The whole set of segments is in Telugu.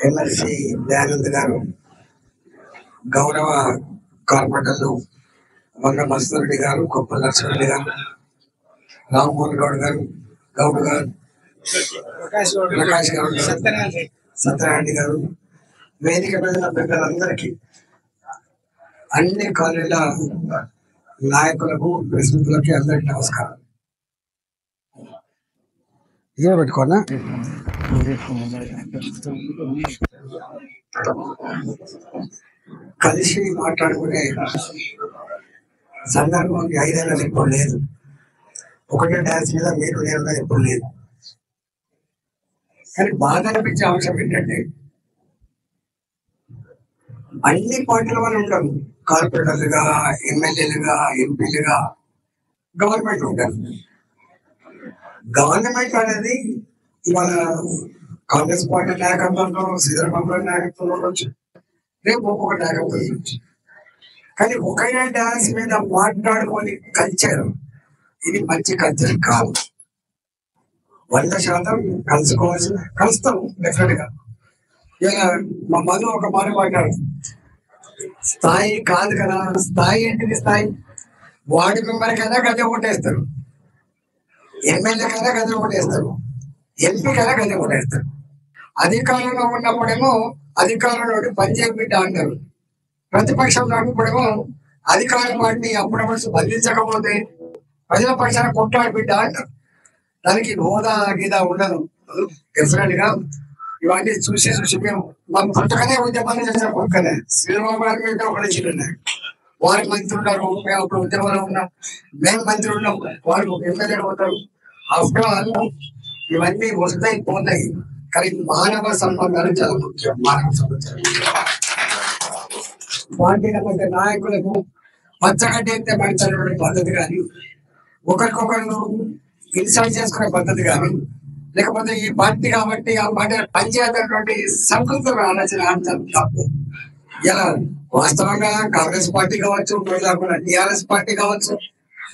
ఎమ్మెల్సీ దయానంద్ గారు, గౌరవ కార్పొరేటర్లు వంగ మస్తారెడ్డి గారు, కొప్పల లక్ష్మణరెడ్డి గారు, రామ్మోహన్ గౌడ్ గారు, గౌడ్ గారు, ప్రకాష్ గౌడ్ గారు, సత్యనారాయణ గారు, వేదిక మీద పెద్దలందరికీ, అన్ని కాలేజీల నాయకులకు, ప్రెసిడెంట్లకి అందరికీ నమస్కారం. ఇదే పెట్టుకోనా కలిసి మాట్లాడుకునే సందర్భం 5 ఏళ్ళకి ఎప్పుడు లేదు. ఒకటే డాన్స్ మీద మీరు నేను ఎప్పుడు లేదు. కానీ బాధ అనిపించే అంశం ఏంటంటే అన్ని పార్టీల వాళ్ళు ఉంటారు. కార్పొరేటర్లుగా, ఎమ్మెల్యేలుగా, ఎంపీలుగా గవర్నమెంట్ ఉంటారు. గవర్నమెంట్ అనేది ఇవాళ కాంగ్రెస్ పార్టీ నాయకత్వంలో, శ్రీధరబాబు నాయకత్వంలో ఉండొచ్చు, రేపు ఒక్కొక్క నాయకత్వం ఉండొచ్చు. కానీ ఒకటే డాన్స్ మీద మాట్లాడుకొని కల్చర్, ఇది మంచి కల్చర్ కాదు. 100% కలుసుకోవాల్సి, కలుస్తాం డెఫినెట్ గా. ఇలా మా మధు ఒక మాట మాట్లాడు, స్థాయి కాదు కదా. స్థాయి ఏంటిది? స్థాయి వార్డు మెంబర్ కన్నా గదే ఓటేస్తారు, ఎమ్మెల్యే కన్నా గదే ఓటేస్తారు, ఎంపీ కన్నా గదే ఓటేస్తారు. అధికారంలో ఉన్నప్పుడేమో అధికారంలో పనిచేయ బిడ్డ అంటారు, ప్రతిపక్షంలో ఉన్నప్పుడేమో అధికార పార్టీ అప్పుడప్పుడు బదిలించకపోతే ప్రజల పక్షాన కొట్లాడి బిడ్డ అంటారు. దానికి హోదా గీదా ఉండదు. డెఫినెట్ గా ఇవన్నీ చూసి మేము మన పుట్టకనే ఉద్యమాలు చేసిన పక్కనే శ్రీరామ గారి మీద ఒకటి చిన్న వారికి మంత్రి ఉన్నారు, మేము అప్పుడు ఉద్యమంలో ఉన్నాం, మేము మంత్రి ఉన్నాం, వారు ఎమ్మెల్యే అవుతారు. ఆఫ్టర్ ఆల్ ఇవన్నీ వస్తాయి పోతాయి, కానీ మానవ సంబంధాలు చాలా ముఖ్యం. మానవ సంబంధాలు పార్టీల మధ్య నాయకులకు పచ్చగడ్డి ఎత్తే పడితే పద్ధతి కానీ, ఒకరికొకరు ఇన్సల్ట్ చేసుకునే పద్ధతి కానీ, లేకపోతే ఈ పార్టీ కాబట్టి ఆ పార్టీ పనిచేయాలన్నటువంటి సంకల్పం ఆలోచన తప్పు. ఇలా వాస్తవంగా కాంగ్రెస్ పార్టీ కావచ్చు, టిఆర్ఎస్ పార్టీ కావచ్చు,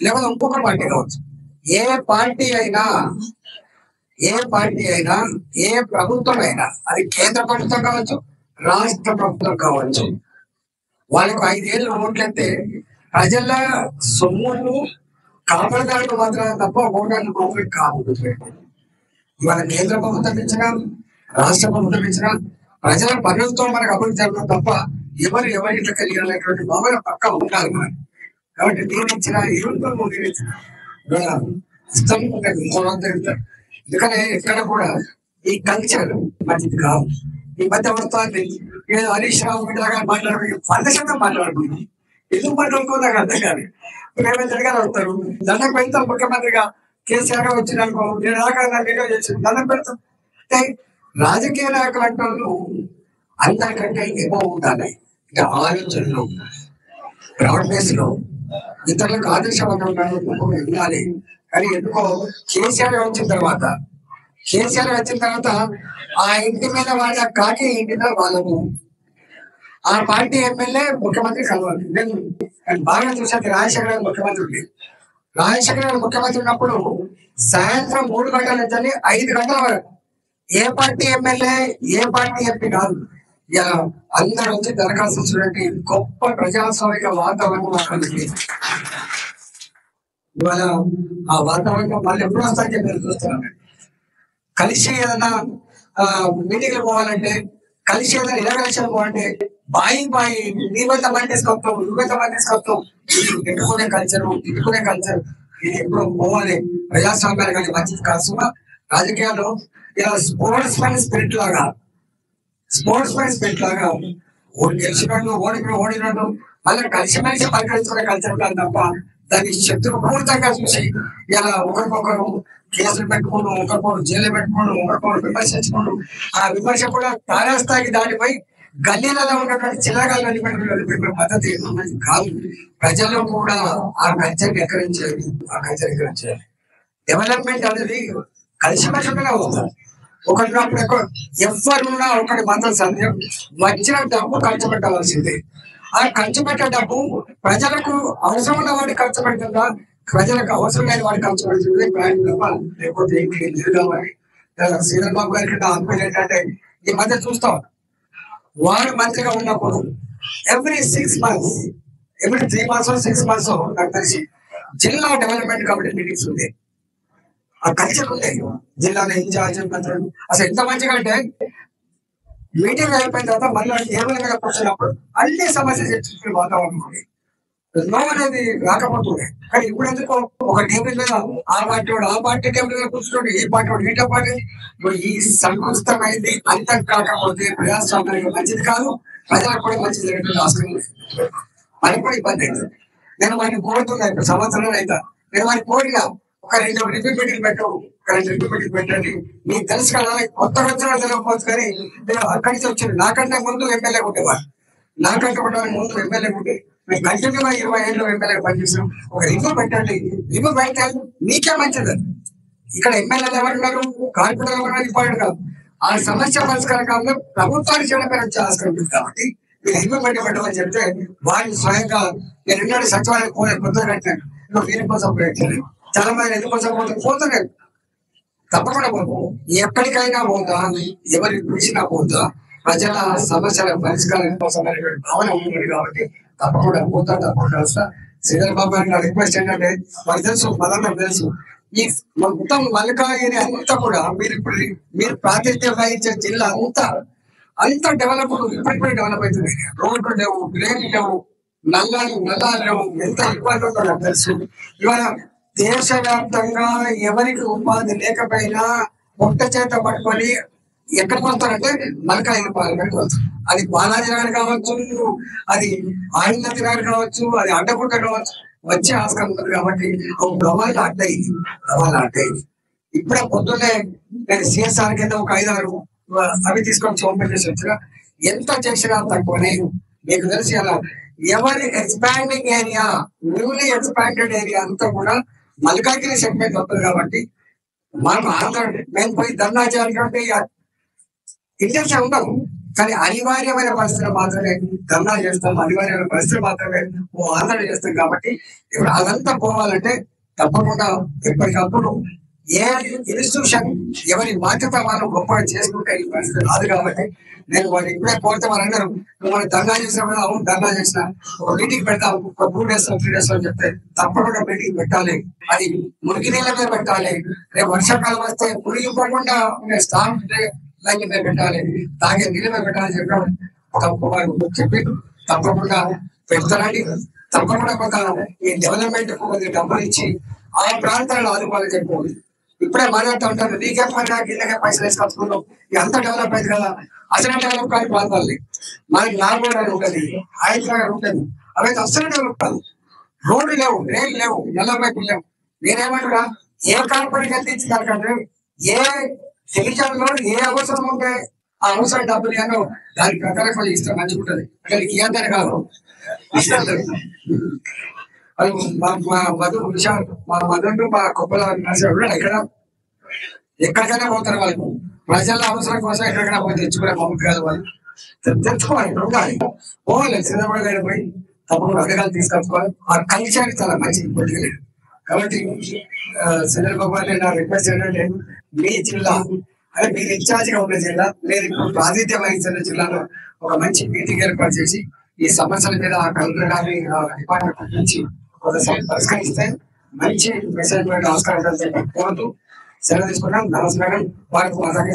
లేకపోతే ఇంకొక పార్టీ కావచ్చు, ఏ పార్టీ అయినా ఏ ప్రభుత్వం అయినా, అది కేంద్ర ప్రభుత్వం కావచ్చు, రాష్ట్ర ప్రభుత్వం కావచ్చు, వాళ్ళకు 5 ఏళ్ళు ఓట్లయితే ప్రజల సొమ్ములు కాపాడడానికి మాత్రమే తప్ప ఓటాన్ని కాంప్లీట్ కాదు. ఇవాళ కేంద్ర ప్రభుత్వం ఇచ్చినా, రాష్ట్ర ప్రభుత్వం ఇచ్చినా ప్రజల పనులతో మనకు అభివృద్ధి జరగడం తప్ప ఎవరి కలిగినటువంటి భావన పక్క ఉండాలి మనకి. కాబట్టి నేను ఇచ్చిన ఇష్టం ఎందుకంటే ఎక్కడ కూడా ఈ కల్చర్ మంచిది కాదు. ఈ మధ్య వస్తుంది ఏదో హరీష్ రావు బిడ్డగా మాట్లాడుకుని 100% మాట్లాడుకుంది. ఎందుకు మాట్లాడుకో నాకు అర్థం కాదు. రేవంత్ రెడ్డి గారు వస్తారు, దండం పెడతాం. ముఖ్యమంత్రిగా కేసీఆర్ గారు వచ్చినాకో నేను రాకుండా చేసి దండం పెడతాం. అంటే రాజకీయ నాయకులు అంటారు అందరికంటే ఎక్కువ ఉండాలి. అంటే ఆలోచనలు, బ్రాడ్ బేస్ లో ఇతరులకు ఆదర్శవంతంగా ఉండాలి. కానీ ఎందుకో కేసీఆర్ వచ్చిన తర్వాత ఆ ఇంటి మీద వాళ్ళ కాకి ఇంటి మీద వాళ్ళకు ఆ పార్టీ ఎమ్మెల్యే ముఖ్యమంత్రి కలవాలి. నేను బాగా చూసాను. రాజశేఖర గారు ముఖ్యమంత్రి ఉన్నప్పుడు సాయంత్రం 3 గంటల నుంచి 5 గంటల వరకు ఏ పార్టీ ఎమ్మెల్యే, ఏ పార్టీ ఎంపీ కాదు, ఇలా అందరూ వచ్చి దరఖాస్తు చూడండి. గొప్ప ప్రజాస్వామిక వాతావరణం. ఇవాళ ఆ వాతావరణం వాళ్ళు ఎప్పుడు వస్తారని మీరు చూస్తున్నాను. కలిసి ఏదైనా మీటింగ్లు పోవాలంటే, కలిసి ఏదైనా ఇలాగేషన్ పోవాలంటే బాయి నీవెంత మంది తీసుకొస్తాం, నువ్వెంత మంది తీసుకొస్తాం, తిట్టుకునే కల్చర్ ఇది ఎప్పుడు పోవాలి. ప్రజాస్వామ్యాలు కానీ మంచిది కాదు. రాజకీయాల్లో ఇలా స్పోర్ట్స్ మ్యాన్ స్పిరిట్ లాగా ఓడి గెలిచినట్టు ఓడినట్టు మళ్ళీ కలిసిమెలిసి పరిగణించుకునే కల్చర్ కాదు తప్ప దాన్ని శత్రుపూరితంగా చూసి ఇలా ఒకరికొకరు కేసులు పెట్టుకోవడం, ఒకరికొకరు జైలు పెట్టుకోవడం, ఒకరికొకరు విమర్శించుకోవడం, ఆ విమర్శ కూడా తారాస్థాయికి దాటిపోయి గల్లీలలో ఉన్నటువంటి చిన్నగాళ్ళని పెట్టుకునే పద్ధతి కాదు. ప్రజల్లో కూడా ఆ కల్చర్ ఎంకరేజ్ చేయాలి. డెవలప్మెంట్ అనేది కలిసిమెలిసిగా అవుతుంది. ఒకరినప్పుడు ఎవరున్నా ఒకటి మాత్రం సందేహం, వచ్చిన డబ్బు ఖర్చు పెట్టవలసిందే. ఆ ఖర్చు పెట్టే డబ్బు ప్రజలకు అవసరం ఉన్న వాడిని ఖర్చు పెడుతుందా, ప్రజలకు అవసరం లేని వాడిని ఖర్చు పెడుతుంది. లేకపోతే లేదు. కాబట్టి శ్రీధర్ బాబు గారికి ఆత్మీయులు ఏంటంటే ఈ మధ్య చూస్తాం. వారు మంత్రిగా ఉన్నప్పుడు every 6 months, every 3 months 6 months నాకు తెలిసి జిల్లా డెవలప్మెంట్ కమిటీ మీటింగ్స్ ఉంది. ఆ కల్చర్ ఉంది జిల్లాలో ఇన్ఛార్జ్ మంత్రులు. అసలు ఎంత మంచిగా అంటే మీటింగ్ అయిపోయిన తర్వాత మళ్ళీ టేబుల్ మీద కూర్చున్నప్పుడు అన్ని సమస్యలు చర్చించుకునే వాతావరణం ఉంది. నో అనేది రాకపోతుంది. కానీ ఇప్పుడు ఎందుకో ఒక టేబుల్ మీద ఆ పార్టీ వాడు ఆ పార్టీ టేబుల్ మీద కూర్చుంటాడు, ఈ పార్టీ వాడు ఈట పార్టీ. ఇప్పుడు ఈ సంకుచితమైంది అంతం కాకపోతే ప్రజాస్వామ్యానికి మంచిది కాదు, ప్రజలకు కూడా మంచిది జరగడం ఆస్కారం లేదు. మనకు కూడా ఇబ్బంది అవుతుంది. నేను వాడిని కోరుతున్నాను, ఇప్పుడు సంవత్సరాలు అయితే నేను వాడిని కోరిగా ఒక 2 రివ్యూ మీటింగ్ పెట్టావు, ఒక 2 రివ్యూ మీటింగ్ పెట్టండి. నీకు తెలుసు కదా, కొత్త వచ్చినా తెలియకపోవచ్చు. కానీ నేను అక్కడి నుంచి వచ్చాను. నాకంటే ముందు ఎమ్మెల్యే ఉండేవాడు, నాకంటే ఉండడానికి ముందు ఎమ్మెల్యే ఉండే. మేము కంటిన్యూగా 20 ఏళ్ళు ఎమ్మెల్యే పనిచేసాం. ఒక రివ్యూ పెట్టండి, రివ్యూ పెట్టాలి, నీకే మంచిది. ఇక్కడ ఎమ్మెల్యేలు ఎవరున్నారు, కార్పొరేటర్ ఎవరున్నారు ఇంపార్టెంట్ కాదు. ఆ సమస్య పరిష్కార కాలంలో ప్రభుత్వానికి చెడపై వచ్చే ఆస్కారం ఉంది. కాబట్టి మీరు రివ్యూ పెట్టమని చెప్తే వాళ్ళు స్వయంగా నేను ఎన్నడూ సచివాలయం కొత్తగా కట్టాను, నువ్వు వీరి కోసం పెట్టాను. చాలా మంది ఎందుకోసం పోతున్నాడు. తప్పకుండా పోతాం, ఎక్కడికైనా పోతా, ఎవరి పిలిచినా పోతా, ప్రజల సమస్యల పరిష్కారం కోసం భావన ఉంది. కాబట్టి తప్పకుండా పోతా, తప్పకుండా వస్తా. శ్రీధర్ బాబు గారి నా రిక్వెస్ట్ ఏంటంటే, మనకు తెలుసు, మనందరం తెలుసు, ఈ మొత్తం మల్కాజిగిరి అంతా కూడా మీరు ప్రాతినిధ్యం వహించే జిల్లా అంతా డెవలప్ ఇప్పటికీ డెవలప్ అవుతుంది. రోడ్లు లేవు, డ్రైన్లు లేవు, నల్లాలు లేవు, ఎంత ఇబ్బంది ఉందో నాకు తెలుసు. ఇవాళ దేశవ్యాప్తంగా ఎవరికి ఉపాధి లేకపోయినా పొట్ట చేత పట్టుకొని ఎక్కడికి వస్తారంటే మల్కాజిగిరి పార్లమెంట్ వస్తారు. అది బాలాజీ గారు కావచ్చు, అది ఆనందతి గారు కావచ్చు, అది అడ్డగుట్ట కావచ్చు, వచ్చే ఆస్కారం ఉంటుంది. కాబట్టి ప్రవాళ్ళు అడ్డయింది. ఇప్పుడే పొద్దున్నే నేను సిఎస్ఆర్ కింద ఒక 5-6 అవి తీసుకొని ఓపెన్ చేసి వచ్చిన, ఎంత చేసినా తక్కువనే. మీకు తెలిసి అలా ఎవరి expanding area, newly expanded area అంతా కూడా మల్కాజిగిరి సెగ్మెంట్ వస్తుంది. కాబట్టి మనకు ఆంధ్ర మేము పోయి ధర్నా చేయాలంటే ఇంటెన్షన్ ఉండదు, కానీ అనివార్యమైన పరిస్థితులు మాత్రమే ధర్నా చేస్తాం, అనివార్యమైన పరిస్థితులు మాత్రమే ఆందోళన చేస్తాం. కాబట్టి ఇప్పుడు అదంతా పోవాలంటే తప్పకుండా ఎప్పటికప్పుడు ఏ ఇన్స్టిట్యూషన్ ఎవరి బాధ్యత వాళ్ళు గొప్పగా చేసుకుంటే ఈ పరిస్థితి రాదు. కాబట్టి నేను వాళ్ళు ఇప్పుడే కోరితే వాళ్ళందరూ మనం ధర్నా చేసినా కూడా అవును ధర్నా చేసిన ఒక మీటింగ్ పెడతాం, ఒక 2 days 3 days అని చెప్తే తప్పకుండా మీటింగ్ పెట్టాలి. అది మురికి నీళ్ళ మీద పెట్టాలి. రేపు వర్షాకాలం వస్తే మురికి పోకుండా స్టాంప్ లైన్ మీద పెట్టాలి, తాగే నీళ్ళ మీద పెట్టాలని చెప్పడం చెప్పి తప్పకుండా పెడతారని, తప్పకుండా కొంత ఈ డెవలప్మెంట్ కొద్దిగా డబ్బులు ఇచ్చి ఆ ప్రాంతాలను ఆదుకోవాలని చెప్పి ఇప్పుడే మాట్లాడుతూ ఉంటారు. నీకే పని కిందకే పైసలు వేసుకొచ్చుకున్నాం, అంత డెవలప్ అయింది కదా. అసలు డెవలప్ కాని ప్రాంతాలని మనకి నాగోడ ఉంటుంది, హైదరాబాద్ ఉంటుంది, అవైతే అసలు డెవలప్ కాదు. రోడ్లు లేవు, రైలు లేవు, ఎల్లబైపులు లేవు. నేనేమంటున్నా, ఏ కార్పొరేట్ అందించిన దానికంటే ఏ డివిజన్లో ఏ అవసరం ఉంటే ఆ అవసరం డబ్బులు ఏమో దానికి ప్రకారం ఇస్తే మంచిగా ఉంటుంది. అంటే ఇయ్యంతనే కాదు, మా మధు విషయాలు, మా మధుడు మా కొప్పల ఉన్నాడు. ఎక్కడికైనా పోతారు వాళ్ళు, ప్రజల అవసరం కోసం ఎక్కడికైనా పోయి తెచ్చుకునే మమ్మల్ని కాదు, వాళ్ళు తెచ్చుకోవాలి. ఉండాలి, పోవాలి, చంద్రబాబు గారు పోయి తప్పకుండా అడగాలి, తీసుకొచ్చుకోవాలి. ఆ కల్చర్ చాలా మంచిది పొద్దులేదు. కాబట్టి చంద్రబాబు గారు నా రిక్వెస్ట్ ఏంటంటే, మీ జిల్లా అంటే మీరు ఇన్ఛార్జిగా ఉన్న జిల్లా, మీరు ఇప్పుడు ప్రాతినిధ్యం వహించిన జిల్లాలో ఒక మంచి మీటింగ్ ఏర్పాటు చేసి ఈ సమస్యల మీద ఆ కలెక్టర్ గారి డిపార్ట్మెంట్ నుంచి కొంతసేపు పరిష్కరిస్తే మంచి మెసేజ్ ఆస్కారం కోరుతూ సెలవు తీసుకున్నాం. నమస్కారం. వారికి మాట్లాడే